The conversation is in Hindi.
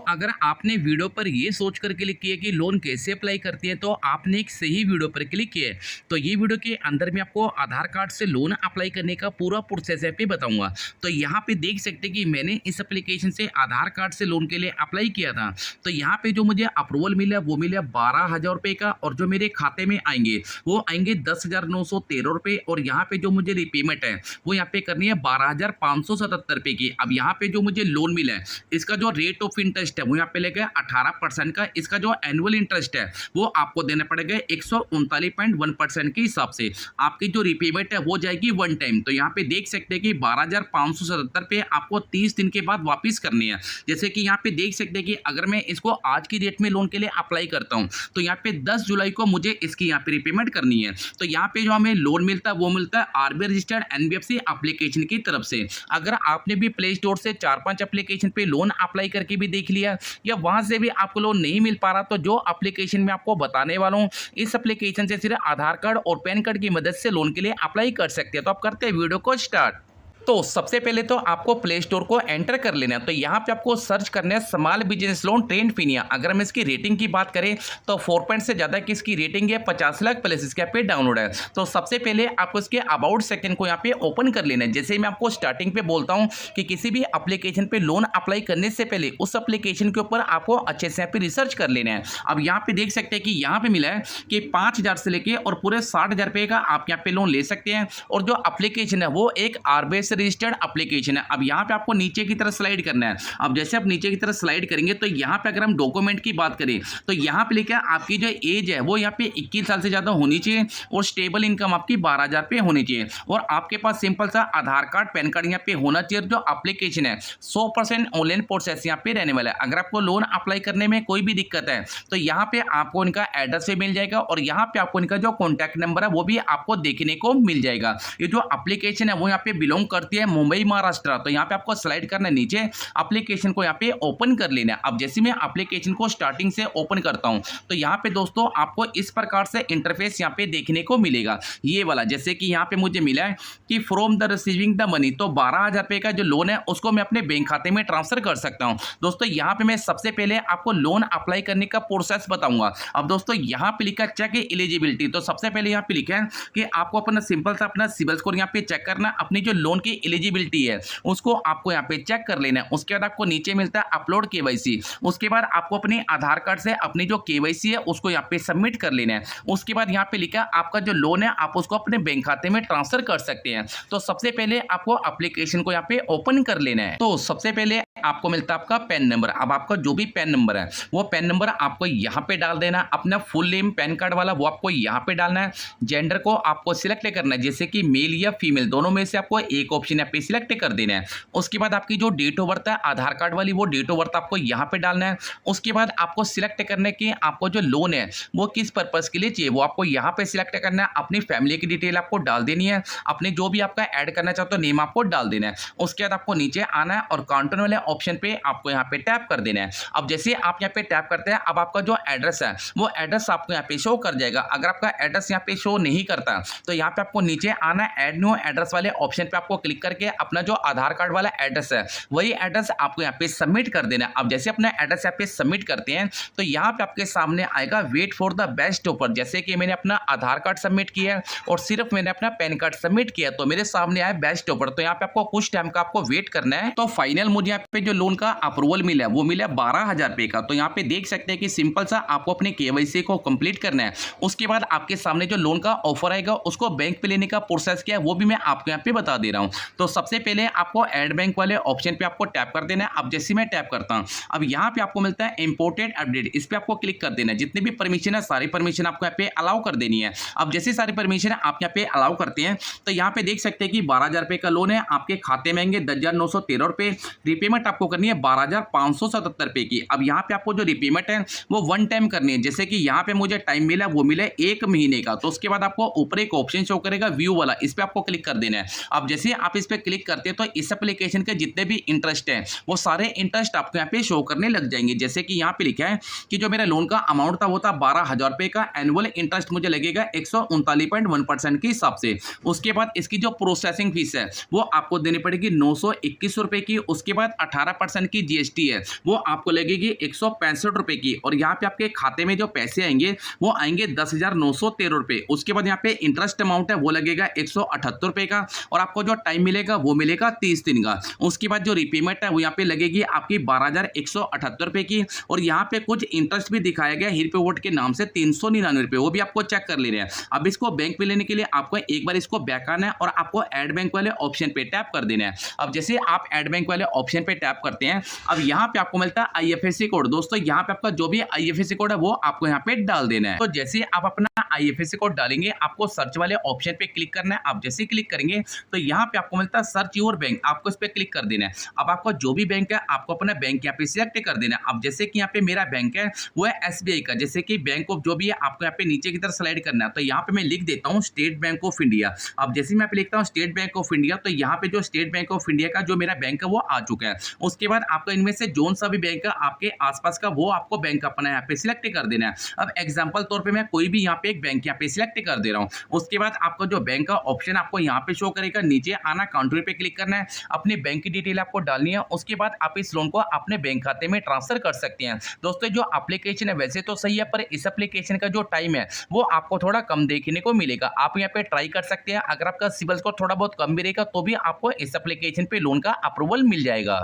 अगर आपने वीडियो पर ये सोच कर क्लिक किया कि लोन कैसे अप्लाई करती है, तो आपने एक सही वीडियो पर क्लिक किया है। तो ये वीडियो के अंदर मैं आपको आधार कार्ड से लोन अप्लाई करने का पूरा प्रोसेस पे बताऊंगा। तो यहाँ पे देख सकते हैं कि मैंने इस एप्लीकेशन से आधार कार्ड से लोन के लिए अप्लाई किया था। तो यहाँ पे जो मुझे अप्रूवल मिला वो मिला 12,000 रुपये का, और जो मेरे खाते में आएंगे वो आएंगे 10,913 रुपये। और यहाँ पे जो मुझे रिपेमेंट है वो यहाँ पे करनी है 12,577 रुपये की। अब यहाँ पे जो मुझे लोन मिला है इसका जो रेट ऑफ इंटरेस्ट है वो यहाँ पे लेगा 18% का। इसका जो एनुअल इंटरेस्ट है वो आपको देना पड़ेगा 139.1% के हिसाब से। आपकी जो रिपेमेंट है वो जाएगी वन टाइम। तो यहाँ पे देख सकते हैं कि 12,577 पे आपको 30 दिन के बाद वापस करनी है। जैसे कि यहाँ पे देख सकते हैं कि अगर मैं इसको आज की डेट में लोन के लिए अप्लाई करता हूँ तो यहाँ पे 10 जुलाई को मुझे इसकी यहाँ पे रिपेमेंट करनी है। तो यहाँ पे जो हमें लोन मिलता है वो मिलता है आरबीआई रजिस्टर्ड एनबीएफसी एप्लीकेशन की तरफ से। अगर आपने भी प्ले स्टोर से 4-5 एप्लीकेशन पे लोन अप्लाई करके भी देख लिया या वहां से भी आपको लोन नहीं मिल पा रहा, तो जो एप्लीकेशन में आपको बताने वाला हूं इस एप्लीकेशन से सिर्फ आधार कार्ड और पैन कार्ड की मदद से लोन के लिए अप्लाई कर सकते हैं। तो आप करते हैं वीडियो को स्टार्ट। तो सबसे पहले तो आपको प्ले स्टोर को एंटर कर लेना है। तो यहाँ पे आपको सर्च करना है स्मॉल बिजनेस लोन ट्रेंड फिनिया। अगर हम इसकी रेटिंग की बात करें तो 4 पॉइंट से ज़्यादा की इसकी रेटिंग है, 50 लाख प्लस इसके पे डाउनलोड है। तो सबसे पहले आपको इसके अबाउट सेक्शन को यहाँ पे ओपन कर लेना है। जैसे मैं आपको स्टार्टिंग पे बोलता हूँ कि किसी भी एप्लीकेशन पे लोन अप्लाई करने से पहले उस एप्लीकेशन के ऊपर आपको अच्छे से यहाँ पे रिसर्च कर लेना है। अब यहाँ पे देख सकते हैं कि यहाँ पे मिला है कि 5,000 से लेके और पूरे 60,000 रुपये का आप यहाँ पे लोन ले सकते हैं। और जो एप्लीकेशन है वो एक आरबीआई रजिस्टर्ड एप्लीकेशन है। अब यहाँ पे आपको नीचे की तरफ स्लाइड करना है। अब जैसे आप नीचे की तरफ स्लाइड करेंगे तो यहाँ पे अगर हम डॉक्यूमेंट की बात करें तो यहाँ पे लिखा है आपकी जो एज है वो यहाँ पे 21 साल से ज्यादा होनी चाहिए और स्टेबल इनकम आपकी 12,000 पे होनी चाहिए और आपके पास सिंपल सा आधार कार्ड पैन कार्ड यहाँ पे होना चाहिए। जो एप्लीकेशन है 100% ऑनलाइन प्रोसेस यहाँ पे रहने वाला है। अगर आपको लोन अप्लाई करने में कोई भी दिक्कत है तो यहाँ पे आपको इनका एड्रेस भी मिल जाएगा और यहाँ पे आपको इनका जो कॉन्टैक्ट नंबर है वो भी आपको देखने को मिल जाएगा। ये जो एप्लीकेशन है वो यहाँ पे बिलोंग करती है मुंबई महाराष्ट्र। तो यहाँ पे आपको स्लाइड करना है नीचे, एप्लीकेशन को यहाँ पे ओपन कर लेना है। अब जैसे मैं एप्लीकेशन को स्टार्टिंग से ओपन करता हूँ तो यहाँ पे दोस्तों आपको इस प्रकार से इंटरफेस यहाँ पे देखने को मिलेगा ये वाला। जैसे कि यहाँ पे मुझे मिला है कि from the receiving the money, तो 12,000 रुपये का जो लोन है उसको मैं अपने बैंक खाते में ट्रांसफर कर सकता हूँ। दोस्तों यहाँ पे मैं सबसे पहले आपको लोन अप्लाई करने का प्रोसेस बताऊंगा। अब दोस्तों यहाँ पे लिखा चेक एलिजिबिलिटी। तो सबसे पहले यहाँ पे लिखा है कि आपको अपना सिंपल सा अपना सिबिल स्कोर यहाँ पे चेक करना, अपनी जो लोन की एलिजिबिलिटी है उसको आपको यहाँ पे चेक कर लेना है। उसके बाद आपको नीचे मिलता है अपलोड केवाईसी। उसके बाद आपको अपने आधार कार्ड से अपनी जो केवाईसी है उसको यहाँ पे सबमिट कर लेना है। उसके बाद यहाँ पे लिखा है आपका जो लोन है आप उसको अपने बैंक खाते में ट्रांसफर कर सकते हैं। तो सबसे पहले आपको एप्लीकेशन को यहाँ पे ओपन कर लेना है। तो सबसे पहले आपको मिलता है आपका पैन नंबर। अब आपका जो भी पैन नंबर है वो पैन नंबर आपको यहाँ पे डाल देना। अपना फुल नेम पैन कार्ड वाला वो आपको यहाँ पे डालना है। जेंडर को आपको सिलेक्ट करना है, जैसे कि मेल या फीमेल दोनों में से आपको एक ऑप्शन यहाँ पे सिलेक्ट कर देना है। उसके बाद आपकी जो डेट ऑफ बर्थ है आधार कार्ड वाली वो डेट ऑफ बर्थ आपको यहाँ पे डालना है। उसके बाद आपको सिलेक्ट करने की आपको जो लोन है वो किस पर्पज के लिए चाहिए वो आपको यहाँ पे सिलेक्ट करना है। अपनी फैमिली की डिटेल आपको डाल देनी है, अपने जो भी आपका ऐड करना चाहते हो नेम आपको डाल देना है। उसके बाद आपको नीचे आना है और काउंटर वाले ऑप्शन पे आपको यहाँ पे टैप कर देना है। अब जैसे आप यहाँ पे टैप करते हैं अब आपका जो एड्रेस है वो एड्रेस आपको यहाँ पे शो कर जाएगा। अगर आपका एड्रेस यहाँ पे शो नहीं करता तो यहाँ पे आपको नीचे आना है, ऐड न्यू एड्रेस वाले ऑप्शन पे आपको क्लिक करके अपना जो आधार कार्ड वाला एड्रेस है वही एड्रेस आपको यहाँ पे सबमिट कर देना है। अब जैसे अपना एड्रेस यहाँ पे सबमिट करते हैं तो यहाँ पे आपके सामने आएगा wait for the best offer. जैसे कि मैंने अपना आधार कार्ड सबमिट किया है और सिर्फ मैंने अपना पैन कार्ड सबमिट किया तो मेरे सामने आया बेस्ट ऑफर। तो यहाँ पे आपको कुछ टाइम का आपको वेट करना है। तो फाइनल मुझे यहाँ पे जो लोन का अप्रूवल मिला वो मिला 12,000 रुपये का। तो यहाँ पे देख सकते हैं कि सिंपल सा आपको अपने केवाईसी को कंप्लीट करना है। उसके बाद आपके सामने जो लोन का ऑफर आएगा उसको बैंक पे लेने का प्रोसेस क्या है वो भी मैं आपको यहाँ पे बता दे रहा हूँ। तो सबसे पहले आपको ऐड बैंक वाले ऑप्शन पे आपको टैप कर देना है। अब जैसे मैं टैप करता हूँ अब यहाँ पे आपको मिलता है इंपोर्टेड अपडेट, इस पे आपको क्लिक कर देना है। जितने भी परमिशन है सारी परमिशन आपको यहाँ पे अलाउ कर देनी है। अब जैसे सारी परमिशन आप यहाँ पे अलाउ करते हैं तो यहाँ पे देख सकते हैं कि 12,000 रुपये का लोन है, आपके खाते में आएंगे 10,913 रुपये। रिपेमेंट आपको करनी है 12,577 रुपये की। अब यहाँ पे आपको जो रिपेमेंट है वो वन टाइम करनी है। जैसे कि यहाँ पे मुझे टाइम मिला वो मिला 1 महीने का। तो उसके बाद आपको ऊपर एक ऑप्शन शो करेगा व्यू वाला, इस पे आपको क्लिक कर देना है। अब जैसे आप आप इस पे क्लिक करते हैं तो इस एप्लीकेशन के जितने भी इंटरेस्ट हैं वो सारे इंटरेस्ट आपको यहाँ पे शो करने लग जाएंगे। जैसे कि यहाँ पे लिखा है कि जो मेरा लोन का अमाउंट था वो था 12,000 रुपए का, एनुअल इंटरेस्ट मुझे लगेगा 139.1% के हिसाब से। उसके बाद इसकी जो प्रोसेसिंग फीस है वो आपको देनी पड़ेगी 921 रुपए की। उसके बाद 18% की जीएसटी है वो आपको लगेगी 165 रुपए की। और यहाँ पे आपके खाते में जो पैसे आएंगे वो आएंगे 10,913 रुपए। उसके बाद यहाँ पे इंटरेस्ट अमाउंट है वो लगेगा 178 रुपए का, और आपको जो टाइम मिलेगा वो मिलेगा 30 दिन का। उसके बाद जो रिपेमेंट है वो यहाँ पे लगेगी आपकी 12,178 रुपए की। और यहाँ पे कुछ इंटरेस्ट भी दिखाया गया हिरपेवोट के नाम से 399 रुपए, वो भी आपको चेक कर लेने हैं। अब इसको बैंक में लेने के लिए आपको एक बार इसको बैक आना है और आपको ऐड बैंक वाले ऑप्शन पे टैप कर देना है। अब जैसे आप ऐड बैंक वाले ऑप्शन पे टैप करते हैं, अब यहाँ पे आपको मिलता है आईएफएससी कोड। दोस्तों यहाँ पे आपका जो भी आईएफएससी कोड है वो आपको यहाँ पे डाल देना है। तो जैसे आप अपना आईएफएससी कोड डालेंगे आपको सर्च वाले ऑप्शन पे क्लिक करना है। आप जैसे क्लिक करेंगे तो यहाँ पे आपको मिलता है सर्च योर बैंक, आपको इस पे क्लिक कर देना है। अब आपका जो भी बैंक है आपको अपना बैंक यहाँ पे सिलेक्ट कर देना है। अब जैसे कि यहाँ पे मेरा बैंक है वो है एसबीआई का, जैसे कि बैंक ऑफ जो भी है आपको यहाँ पे नीचे की तरफ स्लाइड करना है। तो यहाँ पे मैं लिख देता हूँ स्टेट बैंक ऑफ इंडिया। अब जैसे मैं लिखता हूँ स्टेट बैंक ऑफ इंडिया, तो यहाँ पे जो स्टेट बैंक ऑफ इंडिया का जो मेरा बैंक है वो आ चुका है। उसके बाद आपका इनमें से जोन सा भी बैंक है आपके आसपास का वो आपको बैंक अपना यहाँ पे सिलेक्ट कर देना है। अब एग्जांपल तौर पे मैं कोई भी यहाँ पे एक बैंक यहाँ पे सिलेक्ट कर दे रहा हूँ। उसके बाद आपका जो बैंक का ऑप्शन आपको यहाँ पे शो करेगा, नीचे आना काउंटर पे क्लिक करना है, अपनी बैंक की डिटेल आपको डालनी है। उसके बाद आप इस लोन को अपने बैंक खाते में ट्रांसफर कर सकते हैं। दोस्तों जो एप्लीकेशन है वैसे तो सही है, पर इस एप्लीकेशन का जो टाइम है वो आपको थोड़ा कम देखने को मिलेगा। आप यहाँ पे ट्राई कर सकते हैं, अगर आपका सिबिल स्कोर थोड़ा बहुत कम भी रहेगा तो भी आपको इस एप्लीकेशन पे लोन का अप्रूवल मिल जाएगा।